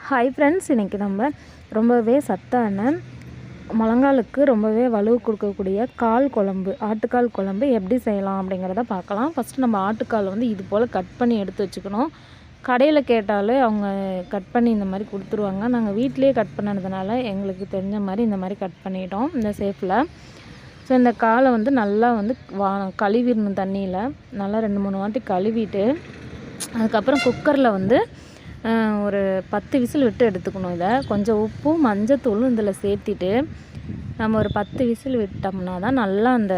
Hi friends, இன்றைக்கி நம்ம ரொம்பவே சத்தான முழங்காலுக்கு ரொம்பவே வலுவு கொடுக்கக்கூடிய ஆட்டுக்கால் குழம்பு எப்படி செய்யலாம் அப்படிங்கிறத பார்க்கலாம். ஃபஸ்ட்டு நம்ம ஆட்டுக்கால் இது போல் கட் பண்ணி எடுத்து வச்சுக்கணும். கடையில் கேட்டாலே அவங்க கட் பண்ணி இந்த மாதிரி கொடுத்துருவாங்க. நாங்கள் வீட்டிலேயே கட் பண்ணதுனால எங்களுக்கு தெரிஞ்ச மாதிரி இந்த மாதிரி கட் பண்ணிட்டோம் இந்த ஷேப்பில். ஸோ இந்த காலை நல்லா கழுவிடணும். தண்ணியில் நல்லா 2-3 வாட்டி கழுவிட்டு அதுக்கப்புறம் குக்கரில் ஒரு 10 விசில் விட்டு எடுத்துக்கணும். இதை கொஞ்சம் உப்பும் மஞ்சத்தூளும் இதில் சேர்த்திட்டு நம்ம ஒரு 10 விசில் விட்டோம்னா தான் நல்லா அந்த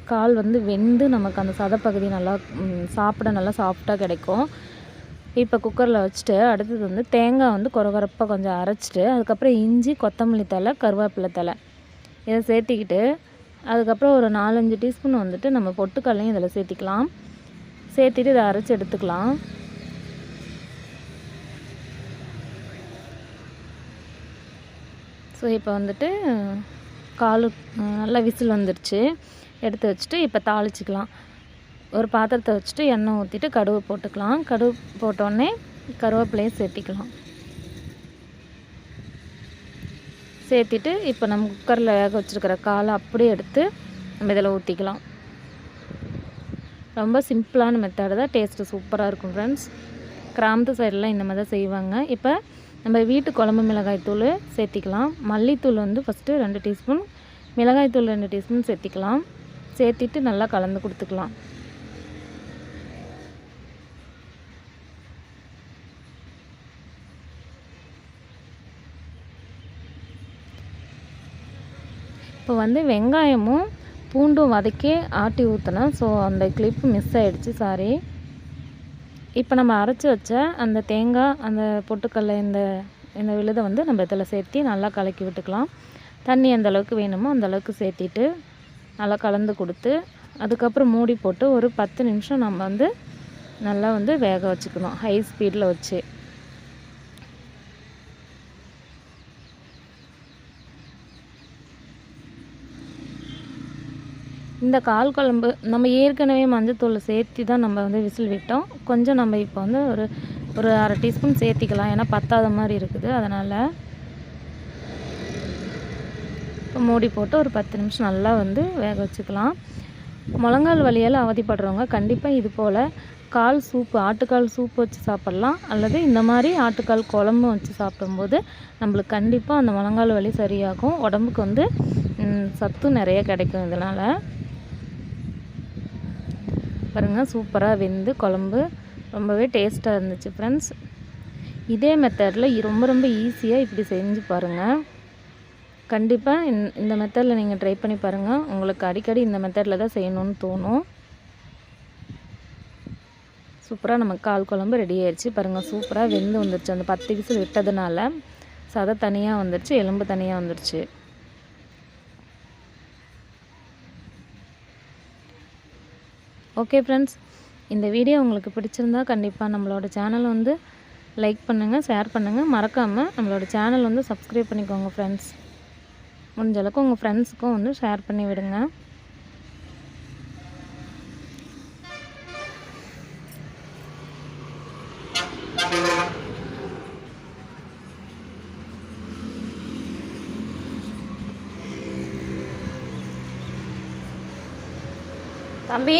கால் வெந்து நமக்கு அந்த சதைப்பகுதி நல்லா சாப்பிட நல்லா சாஃப்டாக கிடைக்கும். இப்போ குக்கரில் வச்சுட்டு அடுத்தது தேங்காய் கொரகொரப்பாக கொஞ்சம் அரைச்சிட்டு அதுக்கப்புறம் இஞ்சி, கொத்தமல்லி தழை, கருவேப்பிலை தழை இதை சேர்த்திக்கிட்டு அதுக்கப்புறம் ஒரு 4-5 டீஸ்பூன் நம்ம பொட்டுக்கல்லையும் இதில் சேர்த்திக்கலாம். சேர்த்திட்டு இதை அரைச்சி எடுத்துக்கலாம். ஸோ இப்போ கால் நல்லா விசில் வந்துடுச்சு. எடுத்து வச்சுட்டு இப்போ தாளிச்சிக்கலாம். ஒரு பாத்திரத்தை வச்சுட்டு எண்ணெய் ஊற்றிட்டு கடுகு போட்டுக்கலாம். கடுகு போட்டோடனே கருவேப்பிலையும் சேர்த்திக்கலாம். சேர்த்திட்டு இப்போ நம்ம குக்கரில் வேக வச்சுருக்கிற காலை அப்படியே எடுத்து நம்ம இதில் ஊற்றிக்கலாம். ரொம்ப சிம்பிளான மெத்தடு தான், டேஸ்ட்டு சூப்பராக இருக்கும் ஃப்ரெண்ட்ஸ். கிராமத்து சைடெலாம் இந்த மாதிரி தான் செய்வாங்க. இப்போ நம்ம வீட்டு குழம்பு மிளகாய்த்தூள் சேர்த்திக்கலாம். மல்லித்தூள் ஃபஸ்ட்டு 2 டீஸ்பூன், மிளகாய்த்தூள் 2 டீஸ்பூன் சேர்த்திக்கலாம். சேர்த்திட்டு நல்லா கலந்து கொடுத்துக்கலாம். இப்போ வெங்காயமும் பூண்டும் வதக்கி ஆட்டி ஊற்றினேன். ஸோ அந்த கிளிப்பு மிஸ் ஆகிடுச்சு, சாரி. இப்போ நம்ம அரைச்சி வச்ச அந்த தேங்காய், அந்த பொட்டுக்கல்லை, இந்த விழுதை நம்ம இதில் சேர்த்தி நல்லா கலக்கி விட்டுக்கலாம். தண்ணி எந்த அளவுக்கு வேணுமோ அந்த அளவுக்கு சேர்த்திட்டு நல்லா கலந்து கொடுத்து அதுக்கப்புறம் மூடி போட்டு ஒரு 10 நிமிஷம் நம்ம நல்லா வேக வச்சுக்கணும், ஹை ஸ்பீடில் வச்சு. இந்த கால் குழம்பு நம்ம ஏற்கனவே மஞ்சத்தூள் சேர்த்தி தான் நம்ம விசில் விட்டோம். கொஞ்சம் நம்ம இப்போ ஒரு அரை டீஸ்பூன் சேர்த்திக்கலாம், ஏன்னா பத்தாத மாதிரி இருக்குது. அதனால் இப்போ மூடி போட்டு ஒரு 10 நிமிஷம் நல்லா வேக வச்சுக்கலாம். முழங்கால் வலியால் அவதிப்படுறவங்க கண்டிப்பாக இது போல் ஆட்டுக்கால் சூப்பு வச்சு சாப்பிட்லாம். அல்லது இந்த மாதிரி ஆட்டுக்கால் குழம்பு வச்சு சாப்பிடும்போது நம்மளுக்கு கண்டிப்பாக அந்த முழங்கால் வலி சரியாகும். உடம்புக்கு சத்து நிறைய கிடைக்கும். இதனால் பாருங்கள், சூப்பராக வெந்து குழம்பு ரொம்பவே டேஸ்ட்டாக இருந்துச்சு ஃப்ரெண்ட்ஸ். இதே மெத்தடில் ரொம்ப ஈஸியாக இப்படி செஞ்சு பாருங்கள். கண்டிப்பாக இந்த மெத்தடில் நீங்கள் ட்ரை பண்ணி பாருங்கள். உங்களுக்கு அடிக்கடி இந்த மெத்தடில் தான் செய்யணும்னு தோணும். சூப்பராக நம்ம கால் குழம்பு ரெடி ஆயிடுச்சு. பாருங்கள், சூப்பராக வெந்து வந்துடுச்சு. அந்த 10 விசில் விட்டதுனால சதை தனியாக வந்துடுச்சு, எலும்பு தனியாக வந்துடுச்சு. ஓகே ஃப்ரெண்ட்ஸ், இந்த வீடியோ உங்களுக்கு பிடிச்சிருந்தா கண்டிப்பாக நம்மளோட சேனல் லைக் பண்ணுங்கள், ஷேர் பண்ணுங்கள். மறக்காமல் நம்மளோட சேனல் சப்ஸ்கிரைப் பண்ணிக்கோங்க ஃப்ரெண்ட்ஸ். முடிஞ்ச அளவுக்கு உங்கள் ஃப்ரெண்ட்ஸுக்கும் ஷேர் பண்ணி விடுங்க. தம்பி